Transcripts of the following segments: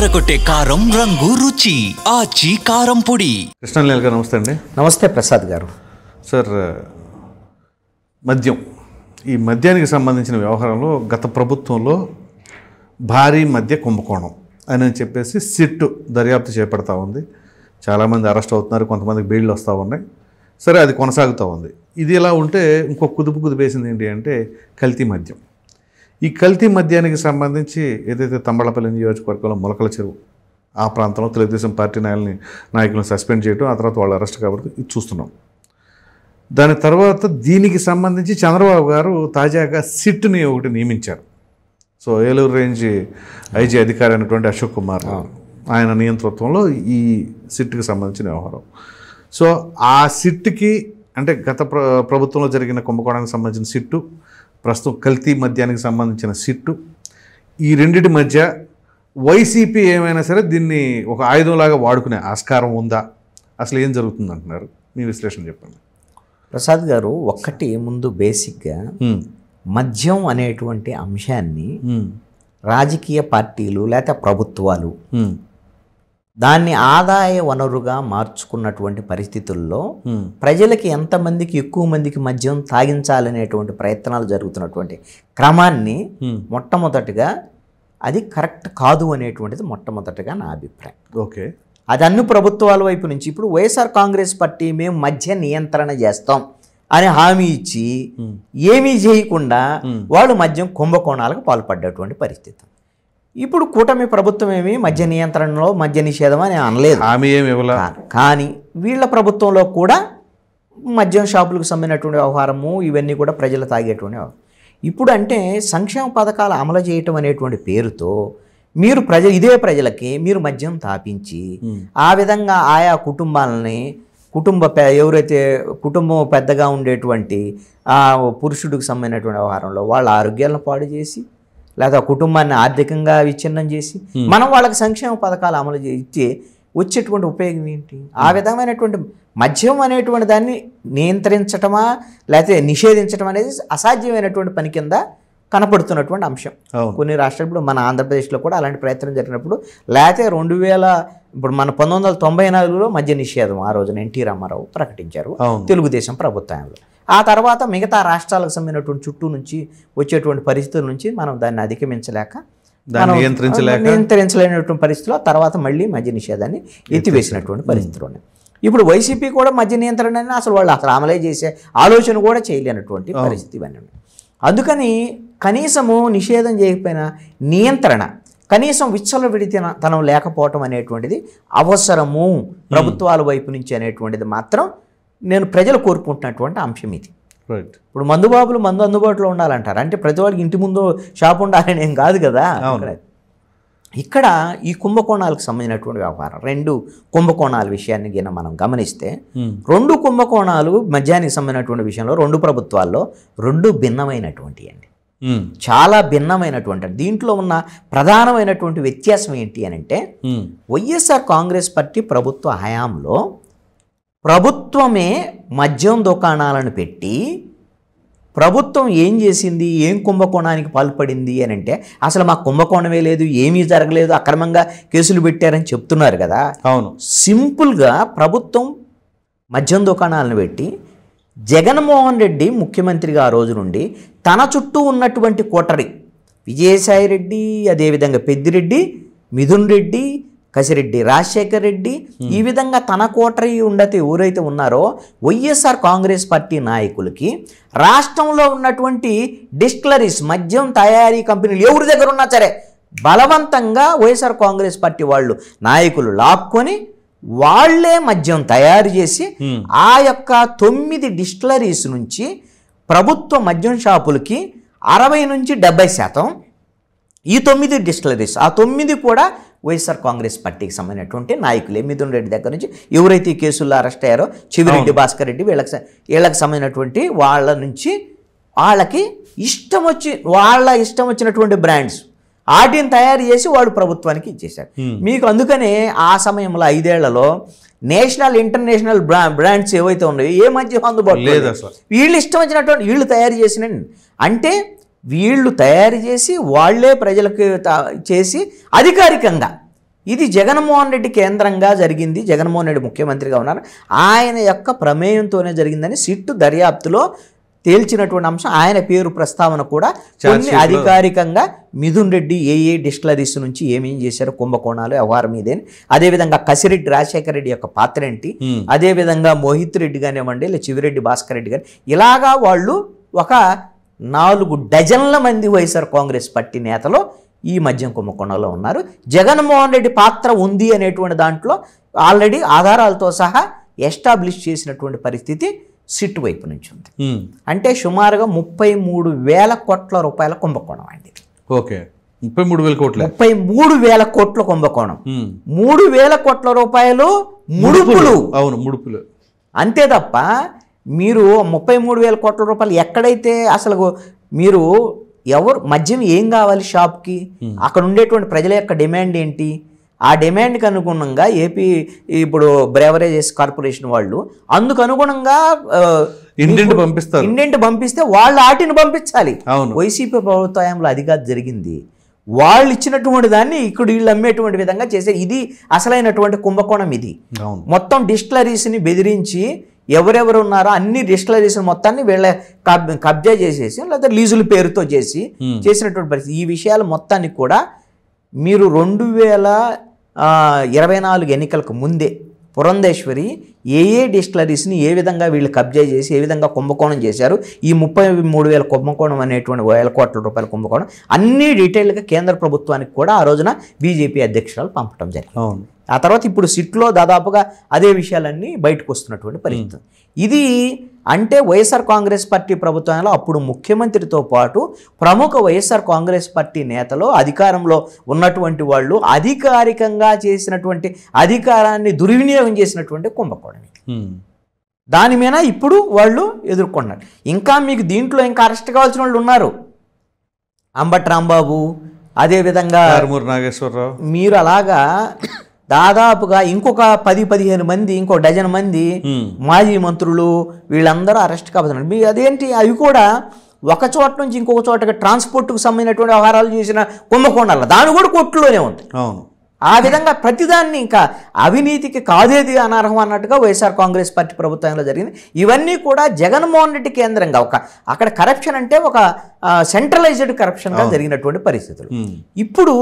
అదరగొట్టే కారం రంగు రుచి ఆచి కారం పొడి. కృష్ణలీల గారు నమస్తే అండి. నమస్తే ప్రసాద్ గారు. సార్, మద్యం, ఈ మద్యానికి సంబంధించిన వ్యవహారంలో గత ప్రభుత్వంలో భారీ మద్య కుంభకోణం అని చెప్పేసి సిట్ దర్యాప్తు చేపడతా ఉంది. చాలామంది అరెస్ట్ అవుతున్నారు, కొంతమందికి బెయిల్ వస్తూ ఉన్నాయి. సరే, అది కొనసాగుతూ ఉంది. ఇది ఇలా ఉంటే ఇంకో కుదిపేసింది ఏంటి అంటే కల్తీ మద్యం. ఈ కల్తీ మద్యానికి సంబంధించి ఏదైతే తంబళపల్లి నియోజకవర్గంలో మొలకల చెరువు ఆ ప్రాంతంలో తెలుగుదేశం పార్టీ నాయకులను సస్పెండ్ చేయడం, ఆ తర్వాత వాళ్ళు అరెస్ట్ కాబట్టి ఇది చూస్తున్నాం. దాని తర్వాత దీనికి సంబంధించి చంద్రబాబు గారు తాజాగా సిట్ని ఒకటి నియమించారు. సో ఏలూరు రేంజ్ ఐజీ అధికారి అయినటువంటి అశోక్ కుమార్ ఆయన నియంతృత్వంలో ఈ సిట్కి సంబంధించిన వ్యవహారం. సో ఆ సిట్కి అంటే గత ప్రభుత్వంలో జరిగిన కుంభకోణానికి సంబంధించిన సిట్టు, ప్రస్తుతం కల్తీ మద్యానికి సంబంధించిన సిట్టు, ఈ రెండింటి మధ్య వైసీపీ ఏమైనా సరే దీన్ని ఒక ఆయుధంలాగా వాడుకునే ఆస్కారం ఉందా? అసలు ఏం జరుగుతుంది అంటున్నారు? మీ విశ్లేషణ చెప్పండి. ప్రసాద్ గారు, ఒక్కటి ముందు బేసిక్గా మద్యం అనేటువంటి అంశాన్ని రాజకీయ పార్టీలు లేకపోతే ప్రభుత్వాలు దాన్ని ఆదాయ వనరుగా మార్చుకున్నటువంటి పరిస్థితుల్లో ప్రజలకి ఎంతమందికి ఎక్కువ మందికి మద్యం తాగించాలనేటువంటి ప్రయత్నాలు జరుగుతున్నటువంటి క్రమాన్ని మొట్టమొదటిగా అది కరెక్ట్ కాదు అనేటువంటిది మొట్టమొదటిగా నా అభిప్రాయం. ఓకే, అది అన్ని ప్రభుత్వాల వైపు నుంచి ఇప్పుడు వైఎస్ఆర్ కాంగ్రెస్ పార్టీ మేము మద్య నియంత్రణ చేస్తాం అని హామీ ఇచ్చి ఏమీ చేయకుండా వాళ్ళు మద్యం కుంభకోణాలకు పాల్పడ్డటువంటి పరిస్థితి. ఇప్పుడు కూటమి ప్రభుత్వం ఏమి మద్య నియంత్రణలో మద్య నిషేధం అని అనలేదు, హామీ ఏమి ఇవ్వలేదు. కానీ వీళ్ళ ప్రభుత్వంలో కూడా మద్యం షాపులకు సంబంధించినటువంటి వ్యవహారము ఇవన్నీ కూడా ప్రజలు తాగేటువంటి వ్యవహారం. ఇప్పుడు అంటే సంక్షేమ పథకాలు అమలు చేయటం అనేటువంటి పేరుతో మీరు ఇదే ప్రజలకి మీరు మద్యం తాపించి ఆ విధంగా ఆయా కుటుంబాలని ఎవరైతే కుటుంబం పెద్దగా ఉండేటువంటి ఆ పురుషుడికి సంబంధించినటువంటి వ్యవహారంలో వాళ్ళ ఆరోగ్యాలను పాడు చేసి లేదా కుటుంబాన్ని ఆర్థికంగా విచ్ఛిన్నం చేసి మనం వాళ్ళకి సంక్షేమ పథకాలు అమలు చేసి వచ్చేటువంటి ఉపయోగం ఏంటి? ఆ విధమైనటువంటి మద్యం అనేటువంటి దాన్ని నియంత్రించటమా లేకపోతే నిషేధించడం అనేది అసాధ్యమైనటువంటి పని కింద కనపడుతున్నటువంటి అంశం. కొన్ని రాష్ట్రాలు, ఇప్పుడు మన ఆంధ్రప్రదేశ్లో కూడా అలాంటి ప్రయత్నం జరిగినప్పుడు, లేకపోతే 2000 ఇప్పుడు మన 1994లో మద్య నిషేధం ఆ రోజున ఎన్టీ రామారావు ప్రకటించారు తెలుగుదేశం ప్రభుత్వంలో. ఆ తర్వాత మిగతా రాష్ట్రాలకు సంబంధించినటువంటి చుట్టూ నుంచి వచ్చేటువంటి పరిస్థితుల నుంచి మనం దాన్ని అధిగమించలేక నియంత్రించలేనటువంటి పరిస్థితుల్లో తర్వాత మళ్ళీ మద్య నిషేధాన్ని ఎత్తివేసినటువంటి పరిస్థితులు ఉన్నాయి. ఇప్పుడు వైసీపీ కూడా మద్య నియంత్రణ అసలు వాళ్ళు అమలు చేసే ఆలోచన కూడా చేయలేనటువంటి పరిస్థితి ఇవన్నీ ఉన్నాయి. అందుకని కనీసము నిషేధం చేయకపోయినా నియంత్రణ, కనీసం విచ్చలవిడితనం లేకపోవటం అనేటువంటిది అవసరము ప్రభుత్వాల వైపు నుంచి అనేటువంటిది మాత్రం నేను ప్రజలు కోరుకుంటున్నటువంటి అంశం ఇది. ఇప్పుడు మందు అందుబాటులో ఉండాలంటారు, అంటే ప్రతి వాళ్ళకి ఇంటి ముందు షాప్ ఉండాలని ఏం కాదు కదా. ఇక్కడ ఈ కుంభకోణాలకు సంబంధించినటువంటి వ్యవహారం, 2 కుంభకోణాల విషయాన్ని మనం గమనిస్తే 2 కుంభకోణాలు మద్యానికి సంబంధించినటువంటి విషయంలో 2 ప్రభుత్వాల్లో 2 భిన్నమైనటువంటి అండి, చాలా భిన్నమైనటువంటి. దీంట్లో ఉన్న ప్రధానమైనటువంటి వ్యత్యాసం ఏంటి అని అంటే, వైఎస్ఆర్ కాంగ్రెస్ పార్టీ ప్రభుత్వ హయాంలో ప్రభుత్వమే మద్యం దుకాణాలను పెట్టి ప్రభుత్వం ఏం చేసింది, ఏం కుంభకోణానికి పాల్పడింది అని అంటే, అసలు మా కుంభకోణమే లేదు, ఏమీ జరగలేదు, అక్రమంగా కేసులు పెట్టారని చెప్తున్నారు కదా. అవును, సింపుల్గా ప్రభుత్వం మద్యం దుకాణాలను పెట్టి జగన్మోహన్ రెడ్డి ముఖ్యమంత్రిగా ఆ రోజు నుండి తన చుట్టూ ఉన్నటువంటి కోటరి విజయసాయి రెడ్డి, అదేవిధంగా పెద్దిరెడ్డి, మిథున్ రెడ్డి, కసిరెడ్డి రాజశేఖర్ రెడ్డి, ఈ విధంగా తన కోటరి ఉండతే ఎవరైతే ఉన్నారో వైఎస్ఆర్ కాంగ్రెస్ పార్టీ నాయకులకి రాష్ట్రంలో ఉన్నటువంటి డిస్టిలరీస్ మద్యం తయారీ కంపెనీలు ఎవరి దగ్గర ఉన్నా సరే బలవంతంగా వైఎస్ఆర్ కాంగ్రెస్ పార్టీ వాళ్ళు నాయకులు లాక్కొని వాళ్లే మద్యం తయారు చేసి ఆ యొక్క 9 డిస్టిలరీస్ నుంచి ప్రభుత్వ మద్యం షాపులకి 60 నుంచి 70% ఈ 9 డిస్టిలరీస్, ఆ 9 కూడా వైఎస్ఆర్ కాంగ్రెస్ పార్టీకి సంబంధించినటువంటి నాయకులే. మిథున్ రెడ్డి దగ్గర నుంచి ఎవరైతే ఈ కేసుల్లో అరెస్ట్ అయ్యారో చెవిరెడ్డి భాస్కర్ రెడ్డి వీళ్ళకి సంబంధించినటువంటి వాళ్ళ నుంచి వాళ్ళకి ఇష్టం వచ్చినటువంటి బ్రాండ్స్ వాటిని తయారు చేసి వాడు ప్రభుత్వానికి ఇచ్చేశారు. మీకు అందుకనే ఆ సమయంలో 5 ఏళ్లలో నేషనల్ ఇంటర్నేషనల్ బ్రాండ్స్ ఏవైతే ఉన్నాయో ఏ మద్యం అందుబాటులో లేదు. వీళ్ళు ఇష్టం వచ్చినటువంటి వీళ్ళు తయారు చేసిన అంటే వీళ్ళు తయారు చేసి వాళ్లే ప్రజలకు చేసి అధికారికంగా ఇది జగన్మోహన్ రెడ్డి కేంద్రంగా జరిగింది, జగన్మోహన్ రెడ్డి ముఖ్యమంత్రిగా ఉన్నారు, ఆయన యొక్క ప్రమేయంతోనే జరిగిందని సిట్టు దర్యాప్తులో తేల్చినటువంటి అంశం. ఆయన పేరు ప్రస్తావన కూడా కొన్ని అధికారికంగా మిథున్ రెడ్డి ఏ డిస్టిలరీస్ నుంచి ఏమేం చేశారు, కుంభకోణాలు వ్యవహారం మీదే, అదేవిధంగా కసిరెడ్డి రాజశేఖర రెడ్డి యొక్క పాత్ర ఏంటి, అదేవిధంగా మోహిత్ రెడ్డి కానివ్వండి లేదా చివిరెడ్డి భాస్కర్ రెడ్డి కానీ, ఇలాగా వాళ్ళు ఒక 4 డజన్ల మంది వైఎస్ఆర్ కాంగ్రెస్ పార్టీ నేతలు ఈ మద్యం కుంభకోణంలో ఉన్నారు. జగన్మోహన్ రెడ్డి పాత్ర ఉంది అనేటువంటి దాంట్లో ఆల్రెడీ ఆధారాలతో సహా ఎస్టాబ్లిష్ చేసినటువంటి పరిస్థితి సిట్ వైపు నుంచి ఉంది. అంటే సుమారుగా 33,000 కోట్ల రూపాయల కుంభకోణం అండి. ఓకే, 33,000 కోట్లు, 33,000 కోట్ల కుంభకోణం, 3,000 కోట్ల రూపాయలు ముడుపులు. అవును, ముడుపులు. అంతే తప్ప మీరు 33,000 కోట్ల రూపాయలు ఎక్కడైతే అసలు మీరు ఎవరు మద్యం ఏం కావాలి షాప్కి, అక్కడ ఉండేటువంటి ప్రజల యొక్క డిమాండ్ ఏంటి, ఆ డిమాండ్కి అనుగుణంగా ఏపీ ఇప్పుడు బ్రేవరేజెస్ కార్పొరేషన్ వాళ్ళు అందుకు అనుగుణంగా ఇండెంట్ పంపిస్తే వాళ్ళు ఆటిని పంపించాలి. వైసీపీ ప్రభుత్వంలో అది కాదు జరిగింది. వాళ్ళు ఇచ్చినటువంటి దాన్ని ఇక్కడ వీళ్ళు అమ్మేటువంటి విధంగా చేసే ఇది అసలైనటువంటి కుంభకోణం. ఇది మొత్తం డిస్టిలరీస్ని బెదిరించి ఎవరెవరు ఉన్నారో అన్ని డిస్టిలరీస్ మొత్తాన్ని వీళ్ళ కబ్జా చేసేసి లేదా లీజుల పేరుతో చేసినటువంటి పరిస్థితి. ఈ విషయాలు మొత్తాన్ని కూడా మీరు 2024 ఎన్నికలకు ముందే పురంధేశ్వరి ఏ డిస్టిలరీస్ని ఏ విధంగా వీళ్ళు కబ్జా చేసి ఏ విధంగా కుంభకోణం చేశారు, ఈ 33,000 కుంభకోణం అనేటువంటి 1,000 కోట్ల రూపాయల కుంభకోణం అన్ని డీటెయిల్గా కేంద్ర ప్రభుత్వానికి కూడా ఆ రోజున బీజేపీ అధ్యక్షురాలు పంపడం జరిగింది. ఆ తర్వాత ఇప్పుడు సిట్లో దాదాపుగా అదే విషయాలన్నీ బయటకు వస్తున్నటువంటి పరిస్థితి. ఇది అంటే వైఎస్ఆర్ కాంగ్రెస్ పార్టీ ప్రభుత్వంలో అప్పుడు ముఖ్యమంత్రితో పాటు ప్రముఖ వైఎస్ఆర్ కాంగ్రెస్ పార్టీ నేతలు అధికారంలో ఉన్నటువంటి వాళ్ళు అధికారికంగా చేసినటువంటి అధికారాన్ని దుర్వినియోగం చేసినటువంటి కుంభకోణం. దాని మీద ఇప్పుడు వాళ్ళు ఎదుర్కొన్నారు. ఇంకా మీకు దీంట్లో ఇంకా అరెస్ట్ కావాల్సిన వాళ్ళు ఉన్నారు. అంబటి రాంబాబు, అదేవిధంగా నాగేశ్వరరావు, మీరు అలాగా దాదాపుగా ఇంకొక 10-15 మంది, ఇంకో డజన్ మంది మాజీ మంత్రులు వీళ్ళందరూ అరెస్ట్ కాబోతున్నారు. మీ అదేంటి, అవి కూడా ఒక చోట నుంచి ఇంకొక చోటకి ట్రాన్స్పోర్ట్కు సంబంధించినటువంటి వ్యవహారాలు చేసిన కుంభకోణాలు దాని కూడా కోర్టులోనే ఉంది. ఆ విధంగా ప్రతిదాన్ని ఇంకా అవినీతికి కాదేది అనర్హం అన్నట్టుగా వైఎస్ఆర్ కాంగ్రెస్ పార్టీ ప్రభుత్వంలో జరిగింది. ఇవన్నీ కూడా జగన్మోహన్ రెడ్డి కేంద్రంగా అక్కడ కరప్షన్ అంటే ఒక సెంట్రలైజ్డ్ కరప్షన్గా జరిగినటువంటి పరిస్థితులు. ఇప్పుడు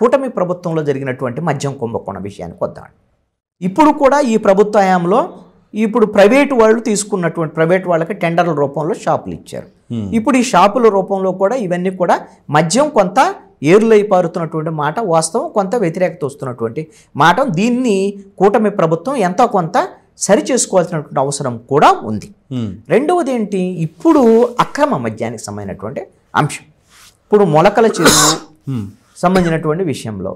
కూటమి ప్రభుత్వంలో జరిగినటువంటి మద్యం కుంభకోణ విషయానికి వద్దాం. ఇప్పుడు కూడా ఈ ప్రభుత్వ హయాంలో ఇప్పుడు ప్రైవేటు వాళ్ళు తీసుకున్నటువంటి ప్రైవేట్ వాళ్ళకి టెండర్ల రూపంలో షాపులు ఇచ్చారు. ఇప్పుడు ఈ షాపుల రూపంలో కూడా ఇవన్నీ కూడా మద్యం కొంత ఏరులై పారుతున్నటువంటి మాట వాస్తవం, కొంత వ్యతిరేకత వస్తున్నటువంటి మాట. దీన్ని కూటమి ప్రభుత్వం ఎంతో కొంత సరి చేసుకోవాల్సినటువంటి అవసరం కూడా ఉంది. రెండవది ఏంటి, ఇప్పుడు అక్రమ మద్యానికి సంబంధించినటువంటి అంశం. ఇప్పుడు మొలకల చెరువు సంబంధించినటువంటి విషయంలో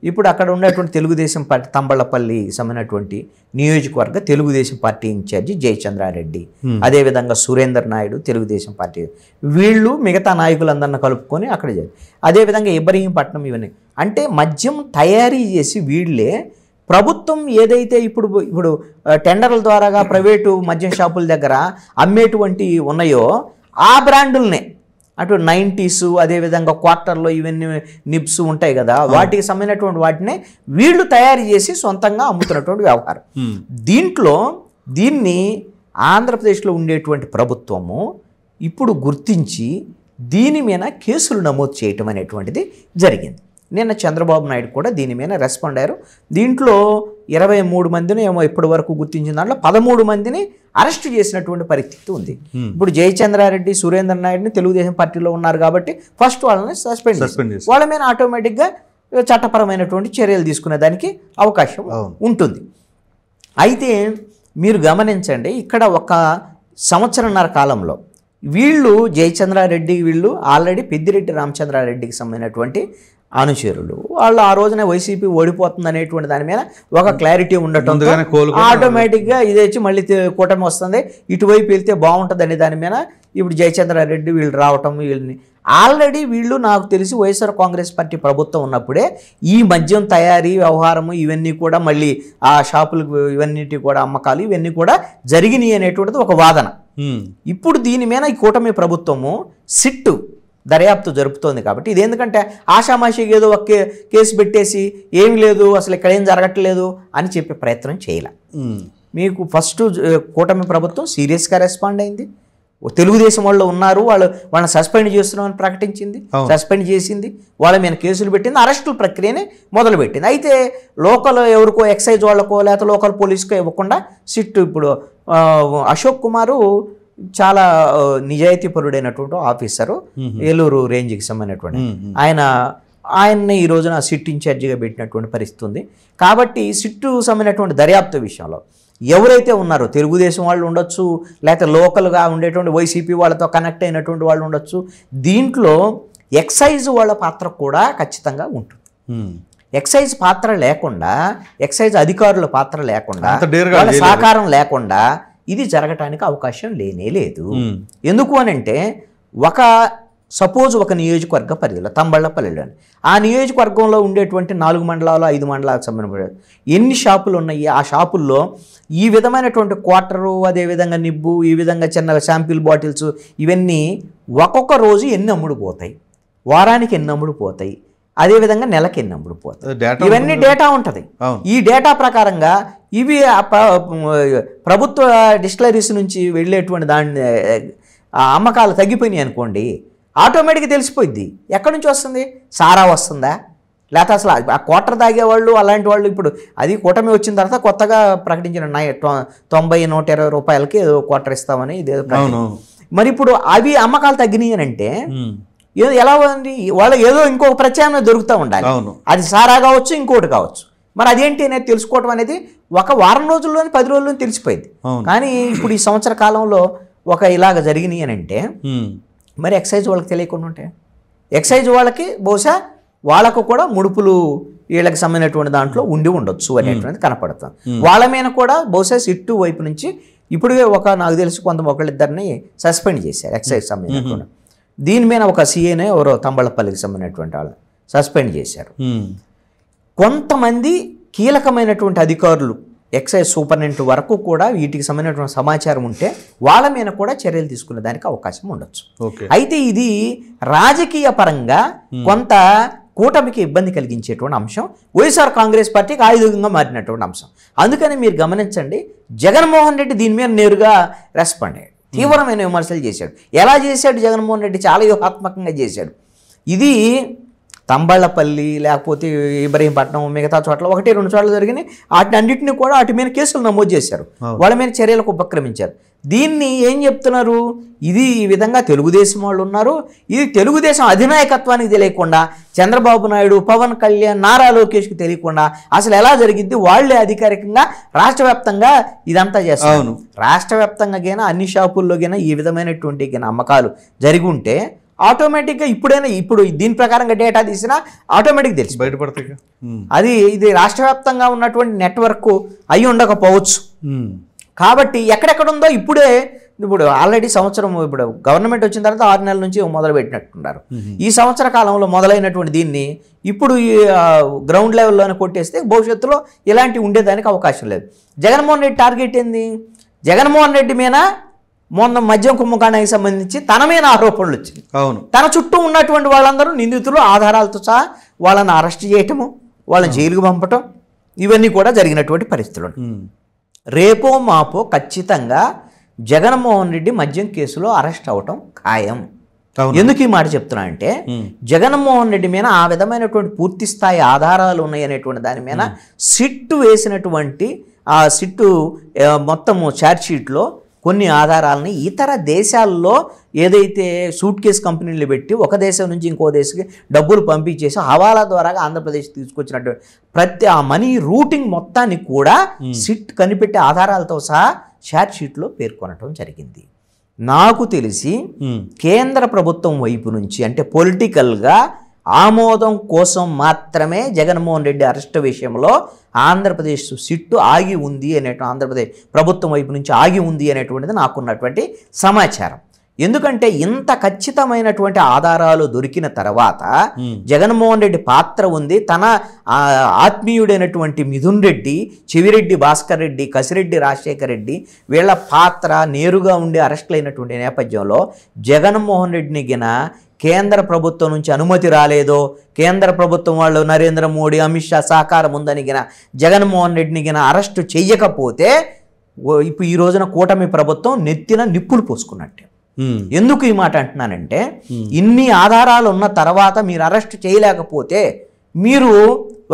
ఇప్పుడు అక్కడ ఉన్నటువంటి తెలుగుదేశం పార్టీ తంబళ్లపల్లి సంబంధించినటువంటి నియోజకవర్గ తెలుగుదేశం పార్టీ ఇన్ఛార్జి జయచంద్రారెడ్డి, అదేవిధంగా సురేందర్ నాయుడు తెలుగుదేశం పార్టీ, వీళ్ళు మిగతా నాయకులందరిని కలుపుకొని అక్కడ అదేవిధంగా ఇబ్రహీంపట్నం, ఇవన్నీ అంటే మద్యం తయారీ చేసి వీళ్ళే ప్రభుత్వం ఏదైతే ఇప్పుడు టెండర్ల ద్వారాగా ప్రైవేటు మద్యం షాపుల దగ్గర అమ్మేటువంటి ఉన్నాయో ఆ బ్రాండులనే అటు 90s అదేవిధంగా క్వార్టర్లో ఇవన్నీ నిబ్స్ ఉంటాయి కదా, వాటికి సంబంధించినటువంటి వాటిని వీళ్ళు తయారు చేసి సొంతంగా అమ్ముతున్నటువంటి వ్యవహారం. దీన్ని ఆంధ్రప్రదేశ్లో ఉండేటువంటి ప్రభుత్వము ఇప్పుడు గుర్తించి దీని మీద కేసులు నమోదు చేయటం అనేటువంటిది జరిగింది. నిన్న చంద్రబాబు నాయుడు కూడా దీని మీద రెస్పాండ్ అయ్యారు. దీంట్లో 23 మందిని ఏమో ఇప్పటి వరకు గుర్తించిన దాంట్లో 13 మందిని అరెస్ట్ చేసినటువంటి పరిస్థితి ఉంది. ఇప్పుడు జయచంద్రారెడ్డి, సురేందర్ నాయుడిని తెలుగుదేశం పార్టీలో ఉన్నారు కాబట్టి ఫస్ట్ వాళ్ళని సస్పెండ్ చేసి వాళ్ళ మీద ఆటోమేటిక్గా చట్టపరమైనటువంటి చర్యలు తీసుకునే దానికి అవకాశం ఉంటుంది. అయితే మీరు గమనించండి, ఇక్కడ 1 సంవత్సరన్నర కాలంలో వీళ్ళు జయచంద్రారెడ్డి వీళ్ళు ఆల్రెడీ పెద్దిరెడ్డి రామచంద్రారెడ్డికి సంబంధించినటువంటి అనుచరులు. వాళ్ళు ఆ రోజున వైసీపీ ఓడిపోతుంది అనేటువంటి దాని మీద ఒక క్లారిటీ ఉండటం ఆటోమేటిక్గా ఇది వచ్చి మళ్ళీ కూటమి వస్తుంది, ఇటువైపు వెళ్తే బాగుంటుంది అనే దాని మీద ఇప్పుడు జయచంద్రారెడ్డి వీళ్ళు రావటం, వీళ్ళని ఆల్రెడీ వీళ్ళు నాకు తెలిసి వైఎస్ఆర్ కాంగ్రెస్ పార్టీ ప్రభుత్వం ఉన్నప్పుడే ఈ మద్యం తయారీ వ్యవహారము ఇవన్నీ కూడా మళ్ళీ ఆ షాపులకు ఇవన్నిటి కూడా అమ్మకాలు ఇవన్నీ కూడా జరిగినాయి అనేటువంటిది ఒక వాదన. ఇప్పుడు దీని మీద ఈ కూటమి ప్రభుత్వము సిట్టు దర్యాప్తు జరుపుతోంది కాబట్టి ఇది ఎందుకంటే ఆషామాషిగా ఏదో ఒక కేసు పెట్టేసి ఏమి లేదు అసలు ఇక్కడ ఏం జరగట్లేదు అని చెప్పే ప్రయత్నం చేయాల. మీకు ఫస్ట్ కూటమి ప్రభుత్వం సీరియస్గా రెస్పాండ్ అయింది. తెలుగుదేశం వాళ్ళు ఉన్నారు, వాళ్ళని సస్పెండ్ చేస్తున్నామని ప్రకటించింది, సస్పెండ్ చేసింది, వాళ్ళ మీద కేసులు పెట్టింది, అరెస్టుల ప్రక్రియని మొదలుపెట్టింది. అయితే లోకల్ ఎవరికో ఎక్సైజ్ వాళ్ళకో లేకపోతే లోకల్ పోలీసుకో ఇవ్వకుండా సిట్ ఇప్పుడు అశోక్ కుమారు చాలా నిజాయితీపరుడైనటువంటి ఆఫీసరు, ఏలూరు రేంజ్కి సంబంధించినటువంటి ఆయన్ని ఈ రోజున సిట్ ఇన్ఛార్జిగా పెట్టినటువంటి పరిస్థితి ఉంది. కాబట్టి సిట్టు సంబంధించినటువంటి దర్యాప్తు విషయంలో ఎవరైతే ఉన్నారో తెలుగుదేశం వాళ్ళు ఉండొచ్చు, లేకపోతే లోకల్గా ఉండేటువంటి వైసీపీ వాళ్ళతో కనెక్ట్ అయినటువంటి వాళ్ళు ఉండొచ్చు, దీంట్లో ఎక్సైజ్ వాళ్ళ పాత్ర కూడా ఖచ్చితంగా ఉంటుంది. ఎక్సైజ్ పాత్ర లేకుండా, ఎక్సైజ్ అధికారుల పాత్ర లేకుండా, వాళ్ళ సహకారం లేకుండా ఇది జరగటానికి అవకాశం లేనే లేదు. ఎందుకు అనంటే సపోజ్ ఒక నియోజకవర్గ పరిధిలో తంబళ్ళపల్లిలో ఆ నియోజకవర్గంలో ఉండేటువంటి 4 మండలాలు 5 మండలాలకు సంబంధించిన ఎన్ని షాపులు ఉన్నాయి, ఆ షాపుల్లో ఈ విధమైనటువంటి క్వార్టరు, అదేవిధంగా నిబ్బు, ఈ విధంగా చిన్న శాంపిల్ బాటిల్స్, ఇవన్నీ ఒక్కొక్క రోజు ఎన్ని అమ్ముడు పోతాయి, వారానికి ఎన్ని అమ్ముడు పోతాయి, అదేవిధంగా నెలకి ఎన్ని అమ్ముడు పోతాయి, ఇవన్నీ డేటా ఉంటుంది. ఈ డేటా ప్రకారంగా ఇవి ప్రభుత్వ డిస్టిలరీస్ నుంచి వెళ్ళేటువంటి దాని అమ్మకాలు తగ్గిపోయినాయి అనుకోండి, ఆటోమేటిక్గా తెలిసిపోయింది ఎక్కడి నుంచి వస్తుంది, సారా వస్తుందా, లేకపోతే అసలు ఆ క్వార్టర్ తాగేవాళ్ళు అలాంటి వాళ్ళు ఇప్పుడు అది కూటమి వచ్చిన తర్వాత కొత్తగా ప్రకటించిన 90-120 రూపాయలకి ఏదో క్వార్టర్ ఇస్తామని ఇదేదో. మరి ఇప్పుడు అవి అమ్మకాలు తగ్గినాయి అని అంటే ఎలా ఉంది, వాళ్ళు ఏదో ఇంకొక ప్రత్యామ్నాయం దొరుకుతూ ఉండాలి. అది సారా కావచ్చు, ఇంకోటి కావచ్చు. మరి అదేంటి అనేది తెలుసుకోవటం అనేది ఒక వారం రోజుల్లోనే 10 రోజుల్లోనే తెలిసిపోయింది. కానీ ఇప్పుడు ఈ సంవత్సర కాలంలో ఇలాగ జరిగినాయి అని అంటే మరి ఎక్సైజ్ వాళ్ళకి తెలియకుండా ఉంటాయి. ఎక్సైజ్ వాళ్ళకి బహుశా వాళ్ళకు కూడా ముడుపులు వీళ్ళకి సంబంధించినటువంటి దాంట్లో ఉండొచ్చు అనేటువంటిది కనపడుతుంది. వాళ్ళ మీద కూడా బహుశా సిట్టు వైపు నుంచి ఇప్పుడు నాకు తెలిసి ఒకళ్ళిద్దరిని సస్పెండ్ చేశారు ఎక్సైజ్ సంబంధించినటువంటి. దీని మీద ఒక సీఏనే ఎవరో తంబళ్ళపల్లికి సంబంధించినటువంటి వాళ్ళు సస్పెండ్ చేశారు. కొంతమంది కీలకమైనటువంటి అధికారులు ఎక్సైజ్ సూపరింటెండెంట్ వరకు కూడా వీటికి సంబంధించినటువంటి సమాచారం ఉంటే వాళ్ళ మీద కూడా చర్యలు తీసుకునే దానికి అవకాశం ఉండొచ్చు. అయితే ఇది రాజకీయ పరంగా కొంత కూటమికి ఇబ్బంది కలిగించేటువంటి అంశం, వైఎస్ఆర్ కాంగ్రెస్ పార్టీకి ఆయుధంగా మారినటువంటి అంశం. అందుకని మీరు గమనించండి, జగన్మోహన్ రెడ్డి దీని మీద నేరుగా రెస్పాండ్ అయ్యాడు, తీవ్రమైన విమర్శలు చేశాడు. ఎలా చేశాడు జగన్మోహన్ రెడ్డి? చాలా వ్యూహాత్మకంగా చేశాడు. ఇది తంబళ్ళపల్లి లేకపోతే ఇబ్రహీంపట్నం మిగతా చోట్ల 1-2 చోట్ల జరిగినాయి. అన్నింటినీ కూడా వాటి మీద కేసులు నమోదు చేశారు, వాళ్ళ మీద చర్యలకు ఉపక్రమించారు. దీన్ని ఏం చెప్తున్నారు, ఇది ఈ విధంగా తెలుగుదేశం వాళ్ళు ఉన్నారు, ఇది తెలుగుదేశం అధినాయకత్వానికి తెలియకుండా, చంద్రబాబు నాయుడు, పవన్ కళ్యాణ్, నారా లోకేష్కి తెలియకుండా అసలు ఎలా జరిగింది, వాళ్ళే అధికారికంగా రాష్ట్ర వ్యాప్తంగా ఇదంతా చేస్తారు. రాష్ట్ర వ్యాప్తంగా అన్ని షాపుల్లో ఈ విధమైనటువంటి అమ్మకాలు జరిగి ఉంటే ఆటోమేటిక్గా ఇప్పుడు దీని ప్రకారంగా డేటా తీసినా ఆటోమేటిక్ తెలిసి బయటపడతాయి. ఇది రాష్ట్ర వ్యాప్తంగా ఉన్నటువంటి నెట్వర్క్ అయి ఉండకపోవచ్చు. కాబట్టి ఎక్కడెక్కడ ఉందో ఇప్పుడు ఆల్రెడీ సంవత్సరం, ఇప్పుడు గవర్నమెంట్ వచ్చిన తర్వాత 6 నెలల నుంచి మొదలు పెట్టినట్టున్నారు. ఈ సంవత్సర కాలంలో మొదలైనటువంటి దీన్ని ఇప్పుడు గ్రౌండ్ లెవెల్లోనే కొట్టేస్తే భవిష్యత్తులో ఇలాంటివి ఉండేదానికి అవకాశం లేదు. జగన్మోహన్ రెడ్డి టార్గెట్ ఏంది? జగన్మోహన్ రెడ్డి మీద మొన్న మద్యం కుంభకోణానికి సంబంధించి తన మీద ఆరోపణలు వచ్చింది. తన చుట్టూ ఉన్నటువంటి వాళ్ళందరూ నిందితులు, ఆధారాలతో సహా వాళ్ళని అరెస్ట్ చేయటము, వాళ్ళని జైలుకు పంపటం, ఇవన్నీ కూడా జరిగినటువంటి పరిస్థితులు. రేపో మాపో ఖచ్చితంగా జగన్మోహన్ రెడ్డి మద్యం కేసులో అరెస్ట్ అవటం ఖాయం. ఎందుకు ఈ మాట చెప్తున్నా అంటే జగన్మోహన్ రెడ్డి మీద ఆ విధమైనటువంటి పూర్తి స్థాయి ఆధారాలు ఉన్నాయి అనేటువంటి దాని మీద సిట్టు వేసినటువంటి ఆ సిట్టు మొత్తము ఛార్జ్ షీట్లో కొన్ని ఆధారాలని ఇతర దేశాల్లో ఏదైతే సూట్ కేస్ కంపెనీలు పెట్టి ఒక దేశం నుంచి ఇంకో దేశానికి డబ్బులు పంపించేసి హవాలా ద్వారా ఆంధ్రప్రదేశ్ తీసుకొచ్చినటువంటి ఆ మనీ రూటింగ్ మొత్తాన్ని కూడా సిట్ కనిపెట్టే ఆధారాలతో సహా ఛార్జ్ షీట్లో పేర్కొనడం జరిగింది. నాకు తెలిసి కేంద్ర ప్రభుత్వం వైపు నుంచి అంటే పొలిటికల్గా ఆమోదం కోసం మాత్రమే జగన్మోహన్ రెడ్డి అరెస్ట్ విషయంలో ఆంధ్రప్రదేశ్ సిట్టు ఆగి ఉంది ఆంధ్రప్రదేశ్ ప్రభుత్వం వైపు నుంచి ఆగి ఉంది అనేటువంటిది నాకున్నటువంటి సమాచారం. ఎందుకంటే ఇంత ఖచ్చితమైనటువంటి ఆధారాలు దొరికిన తర్వాత జగన్మోహన్ రెడ్డి పాత్ర ఉంది, తన ఆత్మీయుడైనటువంటి మిథున్ రెడ్డి, చెవిరెడ్డి భాస్కర్ రెడ్డి, కసిరెడ్డి రాజశేఖర్ రెడ్డి వీళ్ళ పాత్ర నేరుగా ఉండి అరెస్టులు అయినటువంటి నేపథ్యంలో జగన్మోహన్ రెడ్డిని కేంద్ర ప్రభుత్వం నుంచి అనుమతి రాలేదో, కేంద్ర ప్రభుత్వం వాళ్ళు నరేంద్ర మోడీ, అమిత్ షా సహకారం ఉందని గిన జగన్మోహన్ రెడ్డిని గిన అరెస్టు చెయ్యకపోతే ఇప్పుడు ఈ రోజున కూటమి ప్రభుత్వం నెత్తిన నిప్పులు పోసుకున్నట్టే. ఎందుకు ఈ మాట అంటున్నానంటే, ఇన్ని ఆధారాలు ఉన్న తర్వాత మీరు అరెస్ట్ చేయలేకపోతే మీరు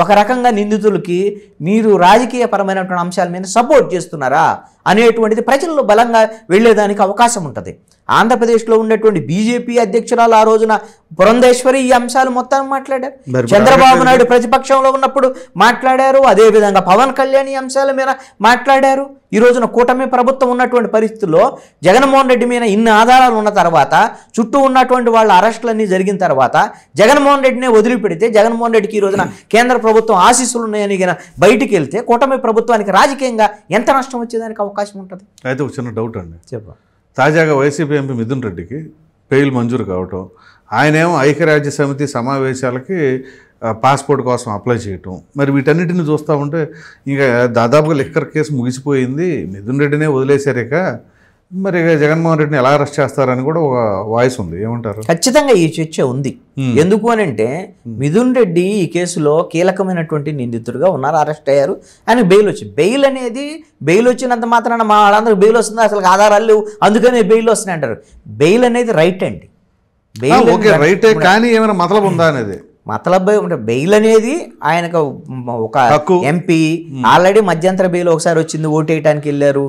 ఒక రకంగా నిందితులకి మీరు రాజకీయపరమైనటువంటి అంశాల మీద సపోర్ట్ చేస్తున్నారా అనేటువంటిది ప్రజల్లో బలంగా వెళ్ళేదానికి అవకాశం ఉంటుంది. ఆంధ్రప్రదేశ్లో ఉన్నటువంటి బీజేపీ అధ్యక్షురాలు ఆ రోజున పురంధేశ్వరి ఈ అంశాలు మొత్తం మాట్లాడారు. చంద్రబాబు నాయుడు ప్రతిపక్షంలో ఉన్నప్పుడు మాట్లాడారు. అదేవిధంగా పవన్ కళ్యాణ్ ఈ అంశాల మీద మాట్లాడారు. ఈ రోజున కూటమి ప్రభుత్వం ఉన్నటువంటి పరిస్థితుల్లో జగన్మోహన్ రెడ్డి మీద ఇన్ని ఆధారాలు ఉన్న తర్వాత, చుట్టూ ఉన్నటువంటి వాళ్ళ అరెస్టులన్నీ జరిగిన తర్వాత జగన్మోహన్ రెడ్డినే వదిలిపెడితే, జగన్మోహన్ రెడ్డికి ఈ రోజున కేంద్ర ప్రభుత్వం ఆశీస్సులు ఉన్నాయని బయటికి వెళ్తే కూటమి ప్రభుత్వానికి రాజకీయంగా ఎంత నష్టం వచ్చేదానికి అవకాశం ఉంటుంది. అయితే ఒక చిన్న డౌట్ అండి. చెప్ప తాజాగా వైసీపీ ఎంపీ మిథున్ రెడ్డికి బెయిల్ మంజూరు కావటం, ఆయనేమో ఐక్యరాజ్య సమితి సమావేశాలకి పాస్పోర్ట్ కోసం అప్లై చేయటం, మరి వీటన్నిటిని చూస్తూ ఉంటే ఇంకా దాదాపుగా లిక్కర్ కేసు ముగిసిపోయింది, మిథున్ రెడ్డినే వదిలేశారేక మరి జగన్మోహన్ రెడ్డిని ఎలా అరెస్ట్ చేస్తారని కూడా ఒక వాయిస్ ఉంది. ఏమంటారు? ఖచ్చితంగా ఈ చర్చ ఉంది. ఎందుకు అని అంటే, మిథున్ రెడ్డి ఈ కేసులో కీలకమైనటువంటి నిందితుడిగా ఉన్నారు, అరెస్ట్ అయ్యారు, ఆయన బెయిల్ వచ్చింది. బెయిల్ అనేది బెయిల్ వచ్చినంత మాత్రాన మా వాళ్ళందరూ బెయిల్ వస్తుంది, అసలు ఆధారాలు లేవు అందుకనే బెయిల్ వస్తున్నాయి అంటారు. బెయిల్ అనేది రైట్ అండి, బెయిల్ రైటే, కానీ ఏమైనా మతలబు ఉందా అనేది మతలబ్ అంటే బెయిల్ అనేది ఆయనకు ఒక ఎంపీ ఆల్రెడీ మధ్యంతర బెయిల్ ఒకసారి వచ్చింది, ఓటేయడానికి వెళ్ళారు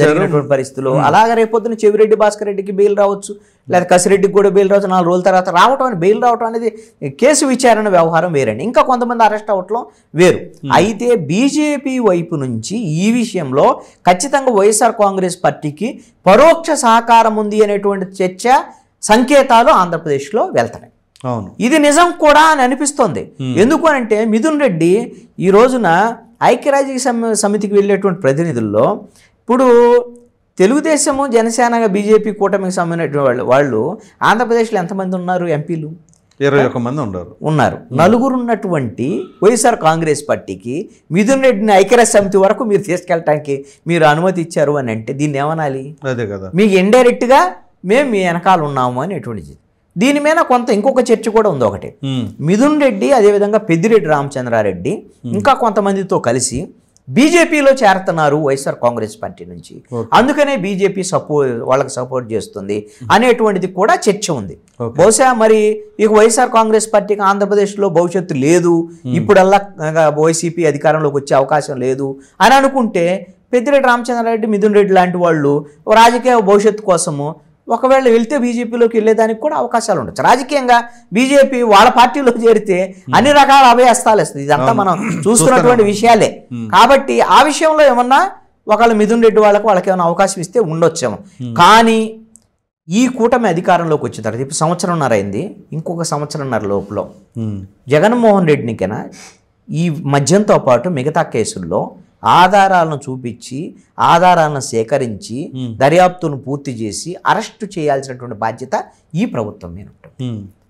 జరిగినటువంటి పరిస్థితుల్లో. అలాగే రేపొద్దున చెవిరెడ్డి భాస్కర్ రెడ్డికి బెయిల్ రావచ్చు, లేదా కసిరెడ్డికి కూడా బెయిల్ రావచ్చు. 4 రోజుల తర్వాత రావటం, బెయిల్ రావటం అనేది కేసు విచారణ వ్యవహారం వేరండి. ఇంకా కొంతమంది అరెస్ట్ అవ్వటం వేరు. అయితే బీజేపీ వైపు నుంచి ఈ విషయంలో ఖచ్చితంగా వైఎస్ఆర్ కాంగ్రెస్ పార్టీకి పరోక్ష సహకారం ఉంది అనేటువంటి చర్చ, సంకేతాలు ఆంధ్రప్రదేశ్లో వెళ్తున్నాయి. అవును, ఇది నిజం కూడా అని అనిపిస్తోంది. ఎందుకు అంటే, మిథున్ రెడ్డి ఈ రోజున ఐక్యరాజ్య సమితికి వెళ్ళేటువంటి ప్రతినిధుల్లో ఇప్పుడు తెలుగుదేశము, జనసేన, బీజేపీ కూటమికి సంబంధించిన వాళ్ళు ఆంధ్రప్రదేశ్లో ఎంతమంది ఉన్నారు? ఎంపీలు 21 మంది ఉన్నారు. 4 ఉన్నటువంటి వైఎస్ఆర్ కాంగ్రెస్ పార్టీకి మిథున్ రెడ్డిని ఐక్యరాజ్య సమితి వరకు మీరు తీసుకెళ్ళటానికి మీరు అనుమతి ఇచ్చారు అని అంటే దీన్ని ఏమనాలి? అదే కదా, మీకు ఇండైరెక్ట్గా మేము మీ వెనకాల ఉన్నాము అనేటువంటిది. దీని మీద కొంత ఇంకొక చర్చ కూడా ఉంది. ఒకటి, మిథున్ రెడ్డి, అదేవిధంగా పెద్దిరెడ్డి రామచంద్రారెడ్డి ఇంకా కొంతమందితో కలిసి బీజేపీలో చేరుతున్నారు వైఎస్ఆర్ కాంగ్రెస్ పార్టీ నుంచి, అందుకనే బీజేపీ వాళ్ళకి సపోర్ట్ చేస్తుంది అనేటువంటిది కూడా చర్చ ఉంది. బహుశా మరి ఇక వైఎస్ఆర్ కాంగ్రెస్ పార్టీకి ఆంధ్రప్రదేశ్లో భవిష్యత్తు లేదు, ఇప్పుడల్లా వైసీపీ అధికారంలోకి వచ్చే అవకాశం లేదు అని అనుకుంటే, పెద్దిరెడ్డి రామచంద్రారెడ్డి, మిథున్ రెడ్డి లాంటి వాళ్ళు రాజకీయ భవిష్యత్తు కోసము ఒకవేళ వెళ్తే బీజేపీలోకి వెళ్ళేదానికి కూడా అవకాశాలు ఉండొచ్చు. రాజకీయంగా బీజేపీ వాళ్ళ పార్టీలో చేరితే అన్ని రకాల అభయస్తాలు ఇస్తుంది. ఇదంతా మనం చూస్తున్నటువంటి విషయాలే. కాబట్టి ఆ విషయంలో ఏమన్నా ఒకవేళ మిథున్ రెడ్డి వాళ్ళకి ఏమైనా అవకాశం ఇస్తే ఉండొచ్చేమో. కానీ ఈ కూటమి అధికారంలోకి వచ్చిన తర్వాత ఇప్పుడు 1.5 సంవత్సరం అయింది, ఇంకొక 1.5 సంవత్సరం లోపల జగన్మోహన్ రెడ్డినికైనా ఈ మద్యంతో పాటు మిగతా కేసుల్లో ఆధారాలను చూపించి, ఆధారాలను సేకరించి, దర్యాప్తును పూర్తి చేసి అరెస్టు చేయాల్సినటువంటి బాధ్యత ఈ ప్రభుత్వం మీద ఉంటుంది.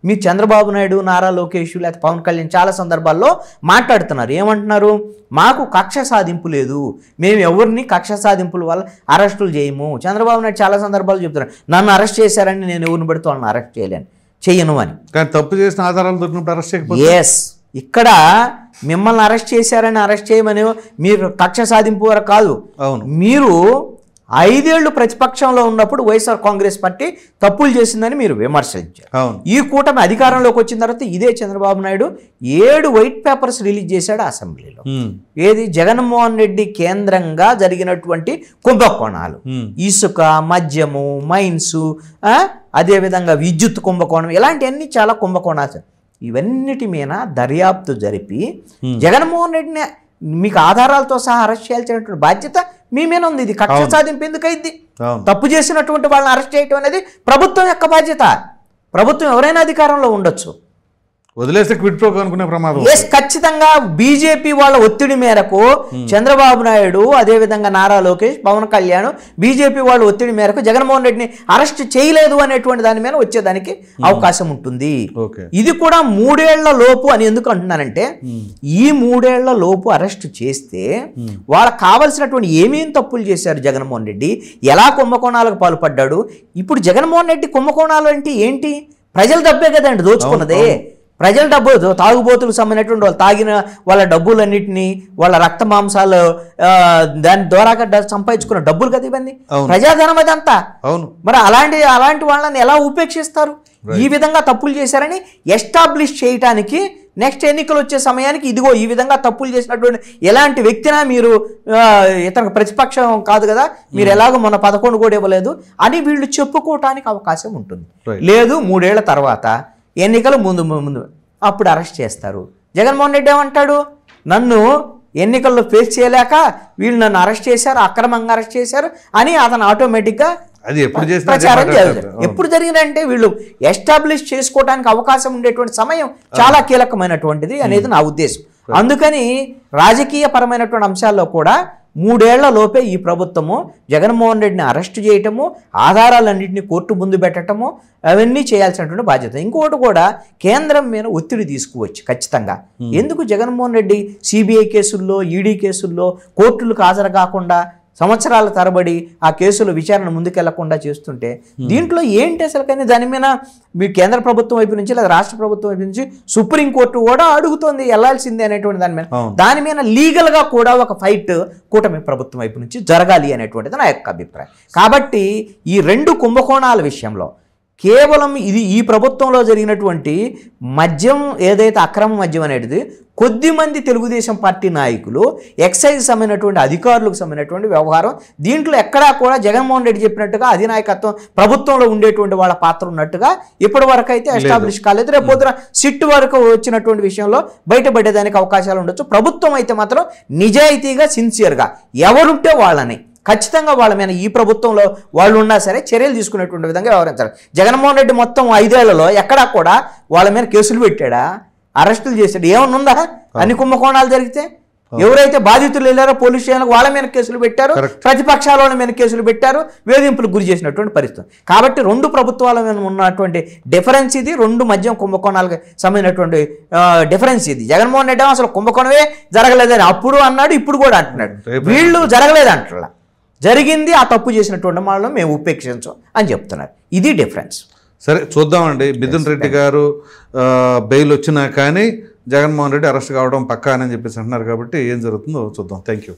మీరు చంద్రబాబు నాయుడు, నారా లోకేష్, లేకపోతే పవన్ కళ్యాణ్ చాలా సందర్భాల్లో మాట్లాడుతున్నారు. ఏమంటున్నారు? మాకు కక్ష సాధింపు లేదు, మేము ఎవరిని కక్ష సాధింపుల వల్ల అరెస్టులు చేయము. చంద్రబాబు నాయుడు చాలా సందర్భాలు చెప్తున్నారు, నన్ను అరెస్ట్ చేశారని నేను ఎవరిని పెడితే వాళ్ళని అరెస్ట్ చేయను అని. కానీ తప్పు చేసిన ఆధారాలు దొరికినప్పుడు అరెస్ట్ చేయకపోతే ఎస్, ఇక్కడ మిమ్మల్ని అరెస్ట్ చేశారని అరెస్ట్ చేయమని మీరు కక్ష సాధింపు వరకు కాదు. అవును, మీరు 5 ఏళ్లు ప్రతిపక్షంలో ఉన్నప్పుడు వైఎస్ఆర్ కాంగ్రెస్ పార్టీ తప్పులు చేసిందని మీరు విమర్శించారు. ఈ కూటమి అధికారంలోకి వచ్చిన తర్వాత ఇదే Chandrababu Naidu 7 white papers release చేశాడు అసెంబ్లీలో. ఏది? జగన్మోహన్ రెడ్డి కేంద్రంగా జరిగినటువంటి కుంభకోణాలు, ఇసుక, మద్యము, మైన్స్, అదేవిధంగా విద్యుత్ కుంభకోణం, ఇలాంటివన్నీ చాలా కుంభకోణాలు. ఇవన్నిటి మీద దర్యాప్తు జరిపి జగన్మోహన్ రెడ్డిని మీకు ఆధారాలతో సహా అరెస్ట్ చేయాల్సినటువంటి బాధ్యత మీ మీద ఉంది. ఇది కక్ష సాధింపు ఎందుకు అయింది? తప్పు చేసినటువంటి వాళ్ళని అరెస్ట్ చేయటం అనేది ప్రభుత్వం యొక్క బాధ్యత. ప్రభుత్వం ఎవరైనా అధికారంలో ఉండొచ్చు, వదిలేస్తే క్విట్ ప్రో అనుకునే ప్రమాదం. ఎస్, ఖచ్చితంగా బీజేపీ వాళ్ళ ఒత్తిడి మేరకు చంద్రబాబు నాయుడు, అదేవిధంగా నారా లోకేష్, పవన్ కళ్యాణ్, బీజేపీ వాళ్ళ ఒత్తిడి మేరకు జగన్మోహన్ రెడ్డిని అరెస్ట్ చేయలేదు అనేటువంటి దాని మీద వచ్చేదానికి అవకాశం ఉంటుంది. ఇది కూడా 3 ఏళ్ల లోపు అని ఎందుకు అంటున్నానంటే, ఈ 3 ఏళ్ల లోపు అరెస్ట్ చేస్తే వాళ్ళకి కావలసినటువంటి ఏమేం తప్పులు చేశారు జగన్మోహన్ రెడ్డి, ఎలా కుంభకోణాలకు పాల్పడ్డాడు. ఇప్పుడు జగన్మోహన్ రెడ్డి కుంభకోణాలు అంటే ఏంటి? ప్రజల డబ్బే కదండి దోచుకున్నది. ప్రజల డబ్బు తాగుబోతులకు సంబంధించినటువంటి వాళ్ళు తాగిన వాళ్ళ డబ్బులన్నింటినీ వాళ్ళ రక్త మాంసాలు దాని ద్వారా సంపాదించుకున్న డబ్బులు కదా ఇవన్నీ, ప్రజాధనం అదంతా. మరి అలాంటి వాళ్ళని ఎలా ఉపేక్షిస్తారు? ఈ విధంగా తప్పులు చేశారని ఎస్టాబ్లిష్ చేయటానికి నెక్స్ట్ ఎన్నికలు వచ్చే సమయానికి ఇదిగో ఈ విధంగా తప్పులు చేసినటువంటి ఎలాంటి వ్యక్తినా మీరు ఇతనికి ప్రతిపక్షం కాదు కదా, మీరు ఎలాగో మొన్న 11 కూడా ఇవ్వలేదు అని వీళ్ళు చెప్పుకోవటానికి అవకాశం ఉంటుంది. లేదు 3 ఏళ్ల తర్వాత ఎన్నికలు ముందు అప్పుడు అరెస్ట్ చేస్తారు. జగన్మోహన్ రెడ్డి ఏమంటాడు, నన్ను ఎన్నికల్లో ఫేస్ చేయలేక వీళ్ళు నన్ను అరెస్ట్ చేశారు, అక్రమంగా అరెస్ట్ చేశారు అని అతను ఆటోమేటిక్గా ప్రచారం చేస్తారు. ఎప్పుడు జరిగిందంటే వీళ్ళు ఎస్టాబ్లిష్ చేసుకోవడానికి అవకాశం ఉండేటువంటి సమయం చాలా కీలకమైనటువంటిది అనేది నా ఉద్దేశం. అందుకని రాజకీయ పరమైనటువంటి అంశాల్లో కూడా 3 ఏళ్ల లోపే ఈ ప్రభుత్వము జగన్మోహన్ రెడ్డిని అరెస్ట్ చేయటము, ఆధారాలన్నింటినీ కోర్టు ముందు పెట్టడము, అవన్నీ చేయాల్సినటువంటి బాధ్యత. ఇంకోటి కూడా కేంద్రం మీద ఒత్తిడి తీసుకువచ్చు ఖచ్చితంగా. ఎందుకు జగన్మోహన్ రెడ్డి సిబిఐ కేసుల్లో, ఈడీ కేసుల్లో కోర్టులకు హాజరు కాకుండా సంవత్సరాల తరబడి ఆ కేసుల విచారణ ముందుకెళ్లకుండా చేస్తుంటే దీంట్లో ఏంటి అసలు? కానీ దాని మీద మీ కేంద్ర ప్రభుత్వం వైపు నుంచి లేదా రాష్ట్ర ప్రభుత్వం వైపు నుంచి సుప్రీంకోర్టు కూడా అడుగుతోంది వెళ్లాల్సిందే అనేటువంటి దాని మీద లీగల్గా కూడా ఒక ఫైట్ కూటమి ప్రభుత్వం వైపు నుంచి జరగాలి అనేటువంటిది నా యొక్క అభిప్రాయం. కాబట్టి ఈ 2 కుంభకోణాల విషయంలో కేవలం ఈ ప్రభుత్వంలో జరిగినటువంటి మద్యం ఏదైతే అక్రమ మద్యం అనేది కొద్దిమంది తెలుగుదేశం పార్టీ నాయకులు, ఎక్సైజ్ సంబంధించినటువంటి అధికారులకు సంబంధించినటువంటి వ్యవహారం, దీంట్లో ఎక్కడా కూడా జగన్మోహన్ రెడ్డి చెప్పినట్టుగా అధినాయకత్వం ప్రభుత్వంలో ఉండేటువంటి వాళ్ళ పాత్ర ఉన్నట్టుగా ఇప్పటి వరకు అయితే ఎస్టాబ్లిష్ కాలేదు. రేపు పొద్దున సిట్ వరకు వచ్చినటువంటి విషయంలో బయటపడేదానికి అవకాశాలు ఉండొచ్చు. ప్రభుత్వం అయితే మాత్రం నిజాయితీగా సిన్సియర్గా ఎవరుంటే వాళ్ళని ఖచ్చితంగా వాళ్ళ మీద ఈ ప్రభుత్వంలో వాళ్ళు ఉన్నా సరే చర్యలు తీసుకునేటువంటి విధంగా వ్యవహరించాలి. జగన్మోహన్ రెడ్డి మొత్తం 5 ఏళ్లలో ఎక్కడా కూడా వాళ్ళ మీద కేసులు పెట్టాడా, అరెస్టులు చేశాడు? ఏమన్నా ఉందా? అన్ని కుంభకోణాలు జరిగితే ఎవరైతే బాధితులు వెళ్ళారో పోలీస్ స్టేషన్లకు వాళ్ళ మీద కేసులు పెట్టారు, ప్రతిపక్షాల వాళ్ళ మీద కేసులు పెట్టారు, వేధింపులకు గురి చేసినటువంటి పరిస్థితి. కాబట్టి 2 ప్రభుత్వాల మీద ఉన్నటువంటి డిఫరెన్స్ ఇది, 2 మద్యం కుంభకోణాలకు సంబంధించినటువంటి డిఫరెన్స్ ఇది. జగన్మోహన్ రెడ్డి అసలు కుంభకోణమే జరగలేదని అప్పుడు అన్నాడు, ఇప్పుడు కూడా అంటున్నాడు. వీళ్ళు జరగలేదంటలా, జరిగింది, ఆ తప్పు చేసినటువంటి వాళ్ళని మేము ఉపేక్షించం అని చెప్తున్నారు. ఇది డిఫరెన్స్. సరే చూద్దామండి. మిథున్ రెడ్డి గారు బెయిల్ వచ్చినా కానీ జగన్మోహన్ రెడ్డి అరెస్ట్ కావడం పక్కా అని చెప్పేసి అంటున్నారు. కాబట్టి ఏం జరుగుతుందో చూద్దాం. Thank you.